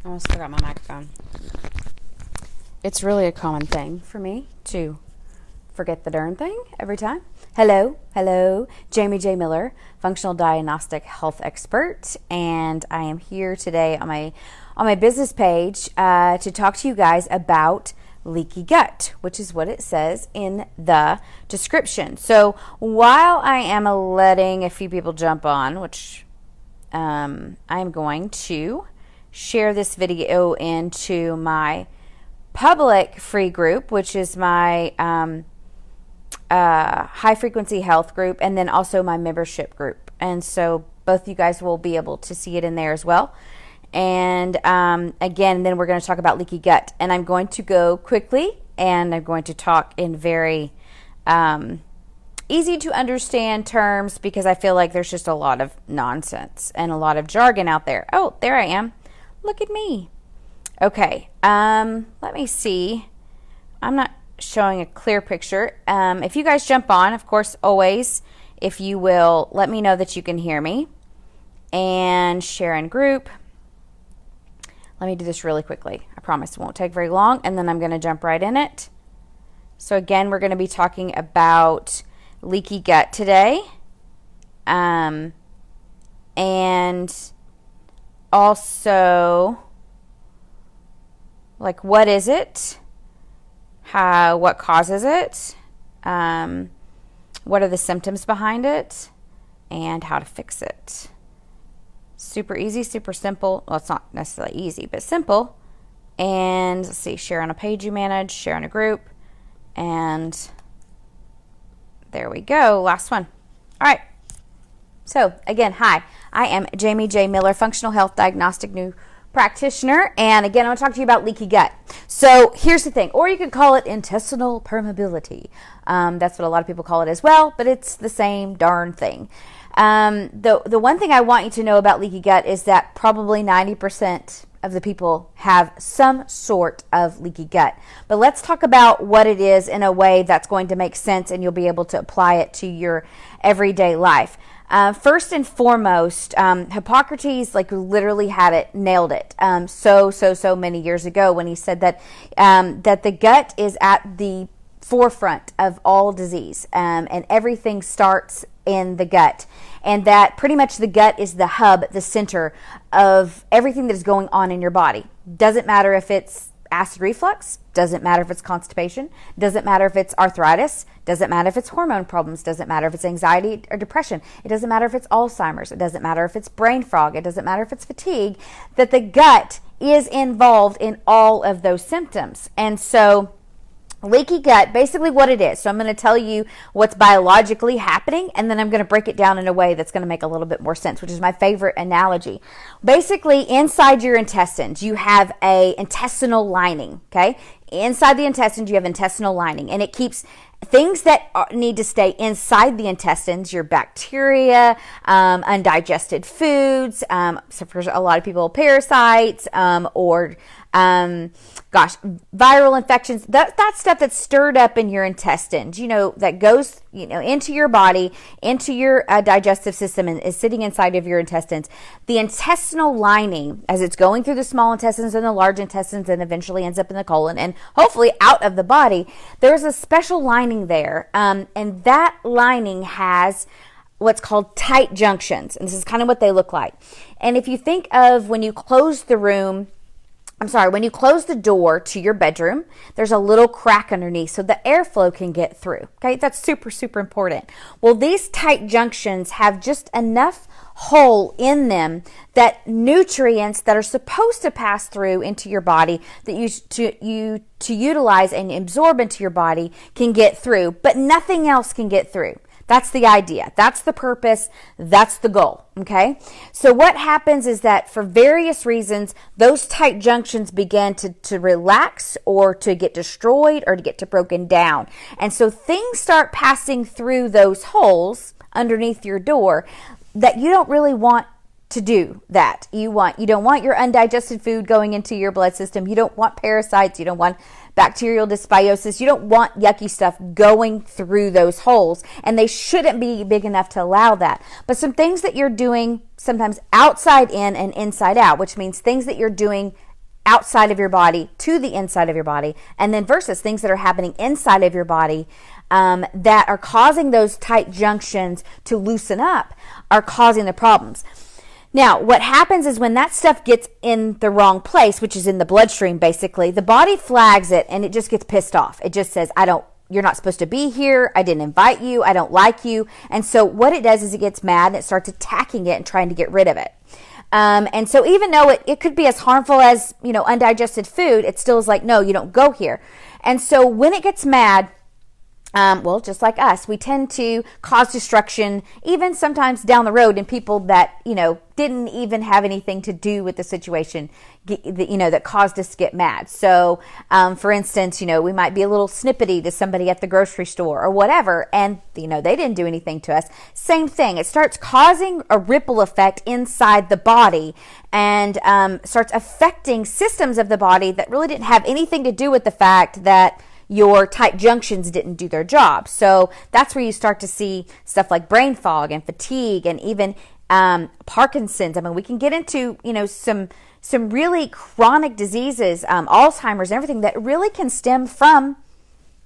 Almost forgot my microphone. It's really a common thing for me to forget the darn thing every time. Hello, Jamie J. Miller, functional diagnostic health expert, and I am here today on my business page to talk to you guys about leaky gut, which is what it says in the description. So while I am letting a few people jump on, which I'm going to share this video into my public free group, which is my high frequency health group, and then also my membership group. And so both you guys will be able to see it in there as well. And again, then we're going to talk about leaky gut, and I'm going to go quickly, and I'm going to talk in very easy to understand terms, because I feel like there's just a lot of nonsense and a lot of jargon out there. Oh, there I am. Look at me. Okay, let me see. I'm not showing a clear picture. If you guys jump on, of course, always, if you will, let me know that you can hear me. And share in group. Let me do this really quickly. I promise it won't take very long, and then I'm going to jump right in it. So again, we're going to be talking about leaky gut today. And also, like, what is it? What causes it? What are the symptoms behind it? And how to fix it. Super easy, super simple. Well, it's not necessarily easy, but simple. And let's see, share on a page you manage, share on a group. And there we go. Last one. All right. So again, hi, I am Jamie J. Miller, functional health diagnostic new practitioner. And again, I'm going to talk to you about leaky gut. So here's the thing, or you could call it intestinal permeability. That's what a lot of people call it as well, but it's the same darn thing. The one thing I want you to know about leaky gut is that probably 90% of the people have some sort of leaky gut. But let's talk about what it is in a way that's going to make sense, and you'll be able to apply it to your everyday life. First and foremost, Hippocrates literally had it, nailed it, so many years ago when he said that that the gut is at the forefront of all disease, and everything starts in the gut, and that pretty much the gut is the hub, the center of everything that is going on in your body. Doesn't matter if it's acid reflux, doesn't matter if it's constipation, doesn't matter if it's arthritis, doesn't matter if it's hormone problems, doesn't matter if it's anxiety or depression, it doesn't matter if it's Alzheimer's, it doesn't matter if it's brain fog, it doesn't matter if it's fatigue, that the gut is involved in all of those symptoms. And so leaky gut, basically what it is. So I'm going to tell you what's biologically happening, and then I'm going to break it down in a way that's going to make a little bit more sense, which is my favorite analogy. Basically, inside your intestines, you have a intestinal lining, okay? Inside the intestines, you have intestinal lining, and it keeps things that need to stay inside the intestines, your bacteria, undigested foods, so for a lot of people, parasites, or viral infections, that stuff that's stirred up in your intestines, that goes, into your body, into your digestive system, and is sitting inside of your intestines. The intestinal lining, as it's going through the small intestines and the large intestines, and eventually ends up in the colon and hopefully out of the body, there's a special lining there, and that lining has what's called tight junctions, and this is kind of what they look like. And if you think of when you close the door to your bedroom, there's a little crack underneath so the airflow can get through. Okay, that's super, super important. Well, these tight junctions have just enough hole in them that nutrients that are supposed to pass through into your body, that you to utilize and absorb into your body, can get through, but nothing else can get through. That's the idea. That's the purpose. That's the goal. Okay. So what happens is that for various reasons, those tight junctions begin to relax, or to get destroyed, or to get broken down. And so things start passing through those holes underneath your door that you don't really want to do that. You don't want your undigested food going into your blood system. You don't want parasites. You don't want bacterial dysbiosis. You don't want yucky stuff going through those holes, and they shouldn't be big enough to allow that. But some things that you're doing, sometimes outside in and inside out, which means things that you're doing outside of your body to the inside of your body, and then versus things that are happening inside of your body that are causing those tight junctions to loosen up are causing the problems. Now, what happens is when that stuff gets in the wrong place, which is in the bloodstream, basically, the body flags it and it just gets pissed off. It just says, you're not supposed to be here. I didn't invite you. I don't like you. And so what it does is it gets mad and it starts attacking it and trying to get rid of it. And so even though it could be as harmful as, undigested food, it still is like, no, you don't go here. And so when it gets mad, just like us, we tend to cause destruction, even sometimes down the road in people that, didn't even have anything to do with the situation, that caused us to get mad. So, for instance, we might be a little snippety to somebody at the grocery store or whatever, and, they didn't do anything to us. Same thing. It starts causing a ripple effect inside the body and starts affecting systems of the body that really didn't have anything to do with the fact that your tight junctions didn't do their job. So that's where you start to see stuff like brain fog and fatigue and even Parkinson's. I mean, we can get into, some really chronic diseases, Alzheimer's and everything that really can stem from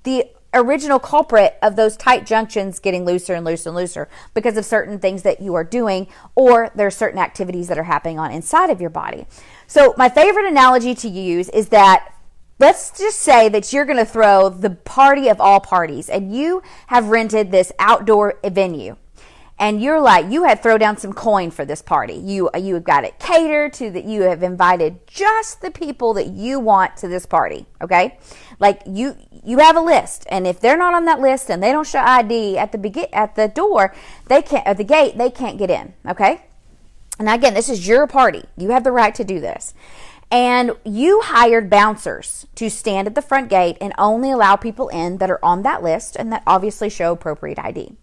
the original culprit of those tight junctions getting looser and looser and looser because of certain things that you are doing, or there are certain activities that are happening on inside of your body. So my favorite analogy to use is that let's just say that you're going to throw the party of all parties and you have rented this outdoor venue and you're like, you had throw down some coin for this party. You have got it catered to that. You have invited just the people that you want to this party. Okay. Like you have a list, and if they're not on that list and they don't show ID at the door, at the gate, they can't get in. Okay. And again, this is your party. You have the right to do this. And you hired bouncers to stand at the front gate and only allow people in that are on that list and that obviously show appropriate ID.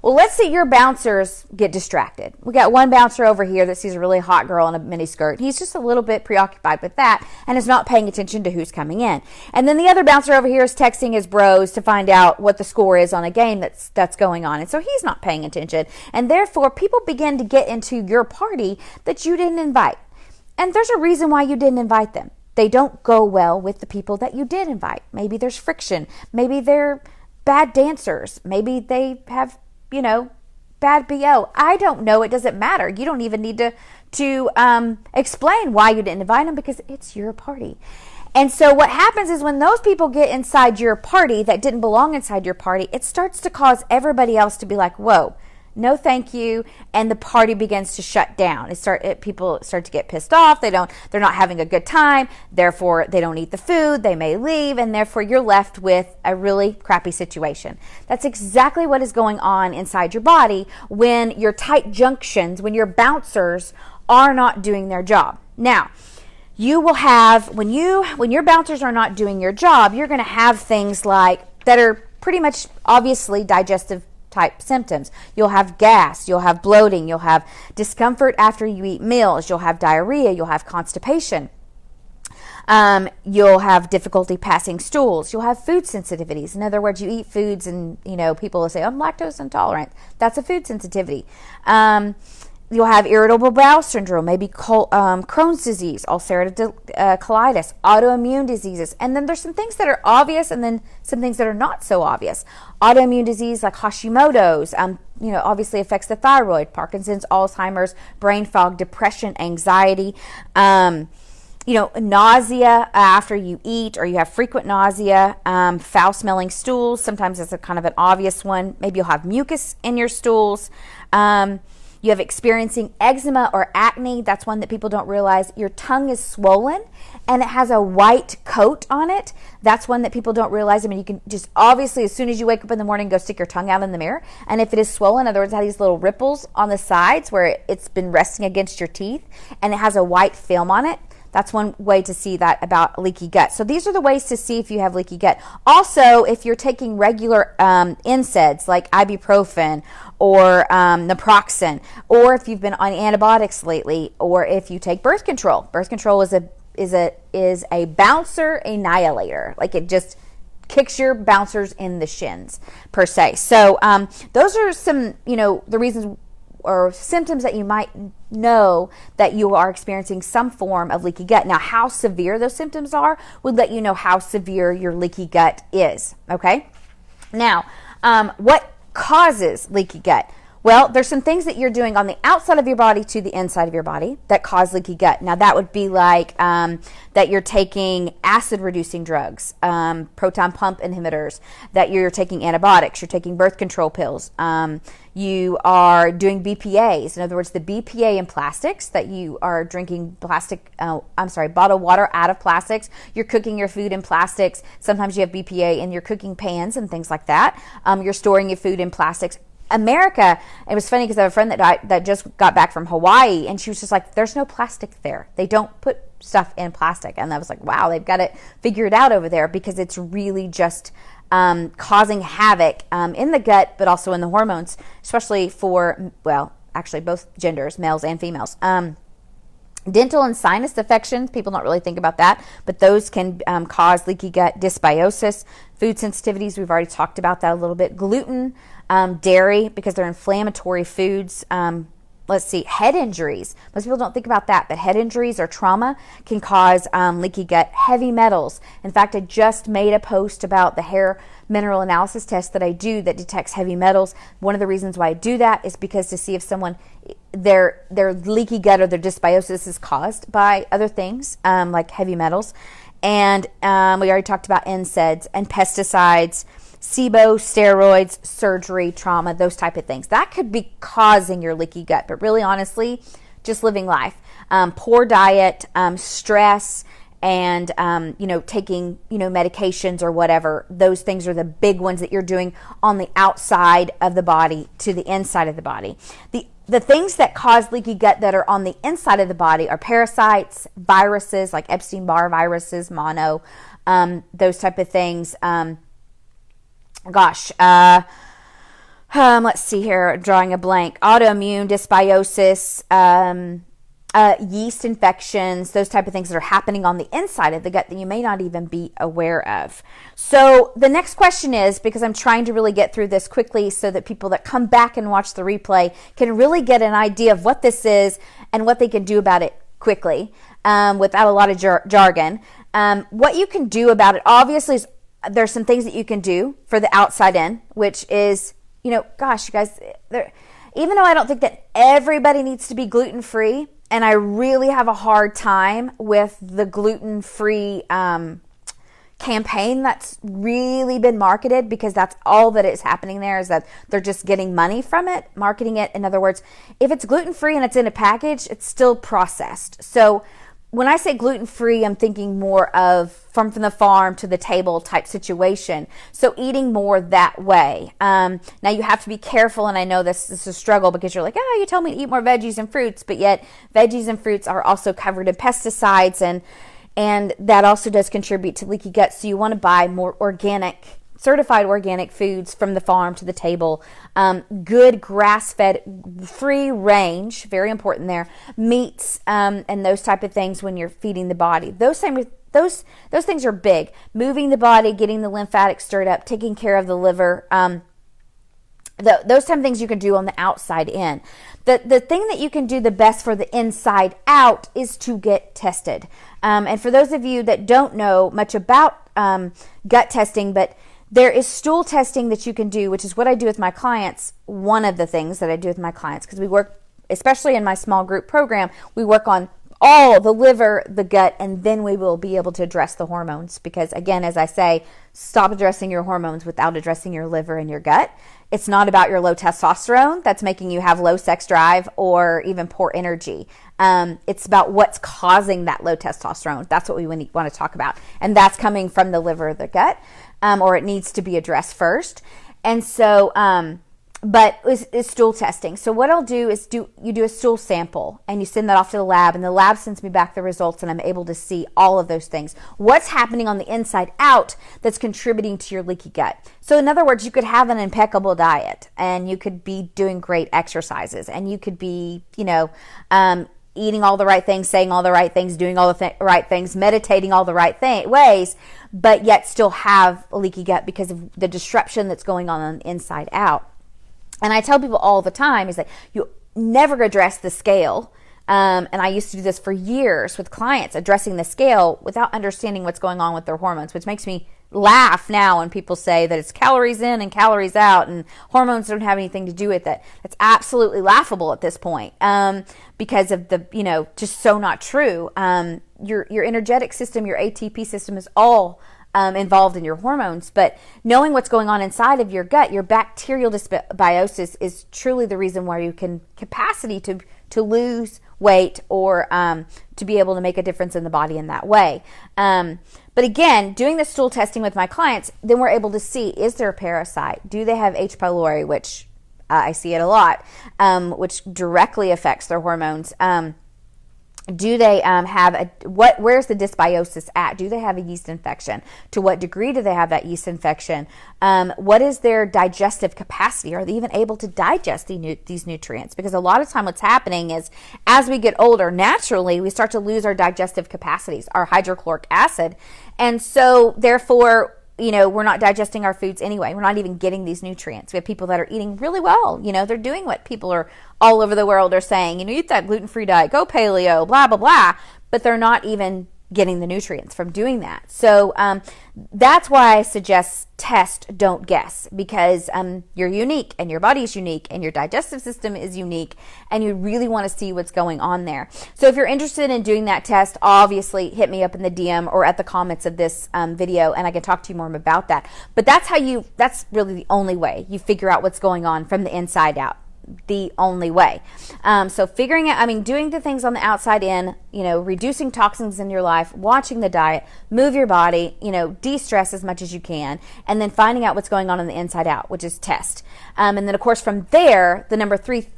Well, let's say your bouncers get distracted. We got one bouncer over here that sees a really hot girl in a miniskirt. He's just a little bit preoccupied with that and is not paying attention to who's coming in. And then the other bouncer over here is texting his bros to find out what the score is on a game that's going on. And so he's not paying attention. And therefore, people begin to get into your party that you didn't invite. And there's a reason why you didn't invite them. They don't go well with the people that you did invite. Maybe there's friction. Maybe they're bad dancers. Maybe they have, bad BO. I don't know. It doesn't matter. You don't even need to explain why you didn't invite them because it's your party. And so what happens is when those people get inside your party that didn't belong inside your party, it starts to cause everybody else to be like, whoa, no thank you, and the party begins to shut down. People start to get pissed off. They're not having a good time. Therefore, they don't eat the food. They may leave, and therefore you're left with a really crappy situation. That's exactly what is going on inside your body when your tight junctions, when your bouncers are not doing their job. Now, you will have when your bouncers are not doing your job, you're going to have things like that are pretty much obviously digestive type symptoms. You'll have gas, you'll have bloating, you'll have discomfort after you eat meals, you'll have diarrhea, you'll have constipation. You'll have difficulty passing stools. You'll have food sensitivities. In other words, you eat foods and, people will say, I'm lactose intolerant. That's a food sensitivity. You'll have irritable bowel syndrome, maybe Crohn's disease, ulcerative colitis, autoimmune diseases. And then there's some things that are obvious and then some things that are not so obvious. Autoimmune disease like Hashimoto's, obviously affects the thyroid, Parkinson's, Alzheimer's, brain fog, depression, anxiety, nausea after you eat, or you have frequent nausea, foul-smelling stools. Sometimes it's a kind of an obvious one. Maybe you'll have mucus in your stools. You have experiencing eczema or acne. That's one that people don't realize. Your tongue is swollen and it has a white coat on it. That's one that people don't realize. I mean, you can just obviously, as soon as you wake up in the morning, go stick your tongue out in the mirror. And if it is swollen, in other words, it has these little ripples on the sides where it's been resting against your teeth and it has a white film on it. That's one way to see that about leaky gut. So these are the ways to see if you have leaky gut. Also, if you're taking regular NSAIDs like ibuprofen or naproxen, or if you've been on antibiotics lately, or if you take birth control. Birth control is a bouncer annihilator. Like it just kicks your bouncers in the shins per se. So those are some, the reasons or symptoms that you might know that you are experiencing some form of leaky gut. Now, how severe those symptoms are would let you know how severe your leaky gut is, okay? Now, what causes leaky gut? Well, there's some things that you're doing on the outside of your body to the inside of your body that cause leaky gut. Now, that would be like that you're taking acid-reducing drugs, proton pump inhibitors, that you're taking antibiotics, you're taking birth control pills, you are doing BPAs. In other words, the BPA in plastics, that you are drinking bottled water out of plastics. You're cooking your food in plastics. Sometimes you have BPA in your cooking pans and things like that. You're storing your food in plastics. America, it was funny because I have a friend that just got back from Hawaii, and she was just like, there's no plastic there. They don't put stuff in plastic. And I was like, wow, they've got it figured out over there, because it's really just causing havoc in the gut, but also in the hormones, especially for, well, actually both genders, males and females. Dental and sinus affections, people don't really think about that, but those can cause leaky gut. Dysbiosis, food sensitivities, we've already talked about that a little bit. Gluten, dairy, because they're inflammatory foods. Let's see, head injuries. Most people don't think about that, but head injuries or trauma can cause leaky gut. Heavy metals. In fact, I just made a post about the hair mineral analysis test that I do that detects heavy metals. One of the reasons why I do that is because to see if someone, their leaky gut or their dysbiosis is caused by other things like heavy metals. And we already talked about NSAIDs and pesticides, SIBO, steroids, surgery, trauma, those type of things. That could be causing your leaky gut, but really honestly, just living life. Poor diet, stress, and taking medications or whatever. Those things are the big ones that you're doing on the outside of the body to the inside of the body. The things that cause leaky gut that are on the inside of the body are parasites, viruses like Epstein-Barr viruses, mono, those type of things. Let's see here, drawing a blank. Autoimmune, dysbiosis, yeast infections, those type of things that are happening on the inside of the gut that you may not even be aware of. So the next question is, because I'm trying to really get through this quickly so that people that come back and watch the replay can really get an idea of what this is and what they can do about it quickly without a lot of jargon. What you can do about it, obviously, is there's some things that you can do for the outside in, which is, you guys, even though I don't think that everybody needs to be gluten-free, and I really have a hard time with the gluten-free campaign that's really been marketed, because that's all that is happening there, is that they're just getting money from it, marketing it. In other words, if it's gluten-free and it's in a package, it's still processed. So when I say gluten-free, I'm thinking more of from the farm to the table type situation. So eating more that way. Now you have to be careful, and I know this is a struggle, because you're like, you told me to eat more veggies and fruits, but yet veggies and fruits are also covered in pesticides, and that also does contribute to leaky gut. So you want to buy more organic, certified organic foods from the farm to the table. Good grass-fed, free range, very important there, meats, and those type of things when you're feeding the body. Those things are big. Moving the body, getting the lymphatic stirred up, taking care of the liver. Those type of things you can do on the outside in. The thing that you can do the best for the inside out is to get tested. And for those of you that don't know much about gut testing, but there is stool testing that you can do, which is what I do with my clients. One of the things that I do with my clients, because we work, especially in my small group program, we work on all the liver, the gut, and then we will be able to address the hormones. Because again, as I say, stop addressing your hormones without addressing your liver and your gut. It's not about your low testosterone that's making you have low sex drive or even poor energy. It's about what's causing that low testosterone. That's what we want to talk about. And that's coming from the liver or the gut, or it needs to be addressed first. And so, but it's stool testing. So what I'll do is you do a stool sample and you send that off to the lab, and the lab sends me back the results, and I'm able to see all of those things. What's happening on the inside out that's contributing to your leaky gut. So in other words, you could have an impeccable diet, and you could be doing great exercises, and you could be, eating all the right things, saying all the right things, doing all the right things, meditating all the right ways, but yet still have a leaky gut because of the disruption that's going on the inside out. And I tell people all the time is that never address the scale. And I used to do this for years with clients, addressing the scale without understanding what's going on with their hormones, which makes me laugh now when people say that it's calories in and calories out and hormones don't have anything to do with it. That's absolutely laughable at this point, because of the, just so not true. Your energetic system, your ATP system is all involved in your hormones, but knowing what's going on inside of your gut, your bacterial dysbiosis is truly the reason why you can capacity to lose weight or to be able to make a difference in the body in that way. But again, doing the stool testing with my clients, then we're able to see, is there a parasite? Do they have H. pylori, which I see it a lot, which directly affects their hormones? Do they have where's the dysbiosis at? Do they have a yeast infection? To what degree do they have that yeast infection? What is their digestive capacity? Are they even able to digest these nutrients? Because a lot of time what's happening is, as we get older, naturally we start to lose our digestive capacities, our hydrochloric acid. And so therefore, we're not digesting our foods anyway. We're not even getting these nutrients. We have people that are eating really well. They're doing what people are all over the world are saying, eat that gluten-free diet, go paleo, blah, blah, blah. But they're not even getting the nutrients from doing that. So that's why I suggest test, don't guess, because you're unique and your body's unique and your digestive system is unique, and you really want to see what's going on there. So if you're interested in doing that test, obviously hit me up in the DM or at the comments of this video, and I can talk to you more about that. But that's really the only way you figure out what's going on from the inside out. The only way. So figuring out, doing the things on the outside in, reducing toxins in your life, watching the diet, move your body, de-stress as much as you can, and then finding out what's going on the inside out, which is test. And then of course from there, the number third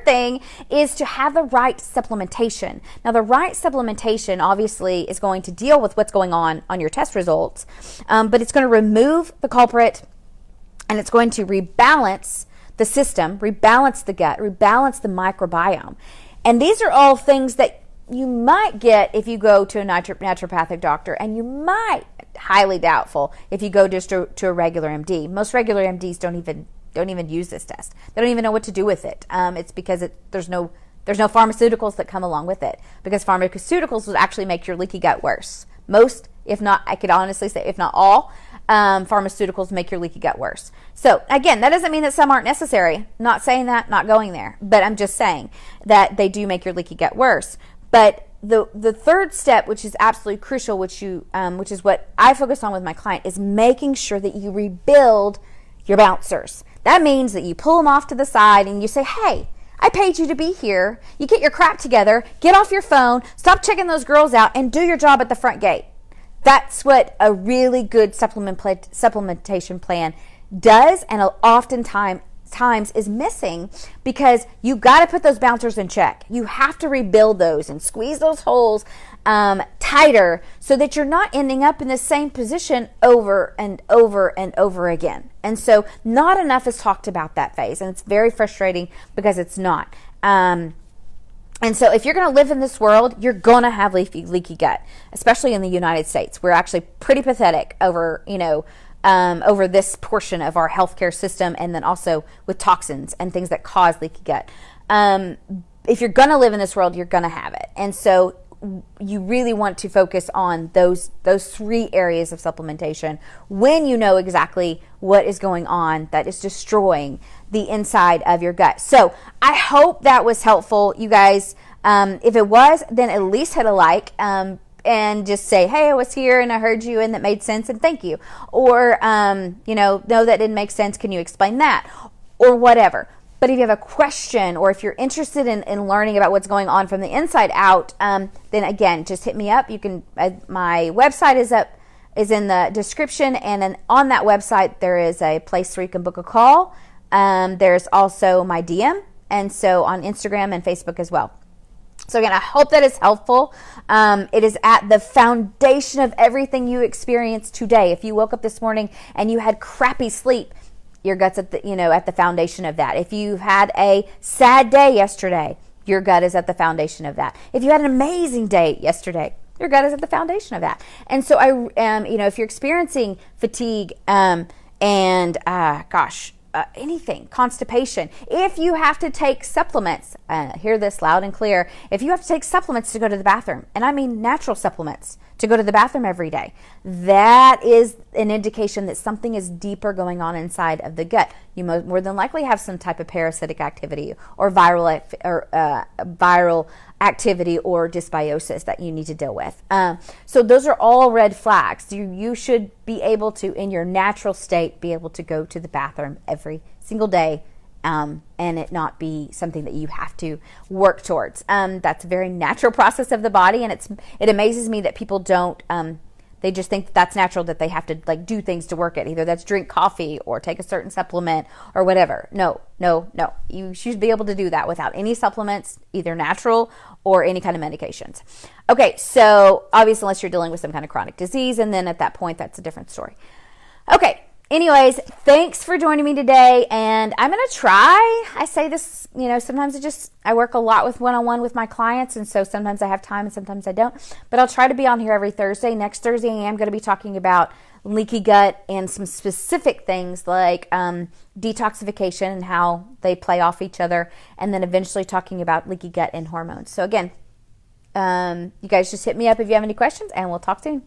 thing is to have the right supplementation. Now the right supplementation obviously is going to deal with what's going on your test results, but it's going to remove the culprit, and it's going to rebalance the system, rebalance the gut, rebalance the microbiome. And these are all things that you might get if you go to a naturopathic doctor, and you might, highly doubtful, if you go just to a regular MD. Most regular MDs don't even use this test. They don't even know what to do with it. It's because there's no pharmaceuticals that come along with it, because pharmaceuticals will actually make your leaky gut worse. Most, if not, I could honestly say, if not all, pharmaceuticals make your leaky gut worse. So again, that doesn't mean that some aren't necessary. Not saying that, not going there, but I'm just saying that they do make your leaky gut worse. But the third step, which is absolutely crucial, which is what I focus on with my client, is making sure that you rebuild your bouncers. That means that you pull them off to the side and you say, hey, I paid you to be here. You get your crap together, get off your phone, stop checking those girls out, and do your job at the front gate. That's what a really good supplementation plan does, and oftentimes is missing, because you got to put those bouncers in check. You have to rebuild those and squeeze those holes tighter, so that you're not ending up in the same position over and over and over again. And so not enough is talked about that phase, and it's very frustrating because it's not. And so if you're going to live in this world, you're going to have leaky gut, especially in the United States. We're actually pretty pathetic over this portion of our healthcare system, and then also with toxins and things that cause leaky gut. If you're going to live in this world, you're going to have it. And so you really want to focus on those three areas of supplementation when you know exactly what is going on that is destroying the inside of your gut. So I hope that was helpful, you guys. If it was, then at least hit a like and just say, hey, I was here and I heard you and that made sense and thank you. Or, no, that didn't make sense. Can you explain that? Or whatever. But if you have a question, or if you're interested in learning about what's going on from the inside out, then again, just hit me up. You can. My website is in the description, and then on that website there is a place where you can book a call. There's also my DM, and so on Instagram and Facebook as well. So again, I hope that is helpful. It is at the foundation of everything you experience today. If you woke up this morning and you had crappy sleep, your gut's at the foundation of that. If you had a sad day yesterday, your gut is at the foundation of that. If you had an amazing day yesterday, your gut is at the foundation of that. And so if you're experiencing fatigue, anything, constipation. If you have to take supplements, hear this loud and clear, if you have to take supplements to go to the bathroom, and I mean natural supplements to go to the bathroom every day, that is an indication that something is deeper going on inside of the gut. You more than likely have some type of parasitic activity or viral activity or dysbiosis that you need to deal with. So those are all red flags. You should be able to, in your natural state, be able to go to the bathroom every single day, and it not be something that you have to work towards. That's a very natural process of the body, and it amazes me that people don't. They just think that's natural, that they have to like do things to work it. Either that's drink coffee or take a certain supplement or whatever. No. You should be able to do that without any supplements, either natural or any kind of medications. Okay, so obviously unless you're dealing with some kind of chronic disease, and then at that point, that's a different story. Okay, anyways, thanks for joining me today, and I'm going to try. I say this, sometimes I work a lot with one-on-one with my clients, and so sometimes I have time and sometimes I don't, but I'll try to be on here every Thursday. Next Thursday, I am going to be talking about leaky gut and some specific things like detoxification and how they play off each other, and then eventually talking about leaky gut and hormones. So again, you guys just hit me up if you have any questions, and we'll talk soon.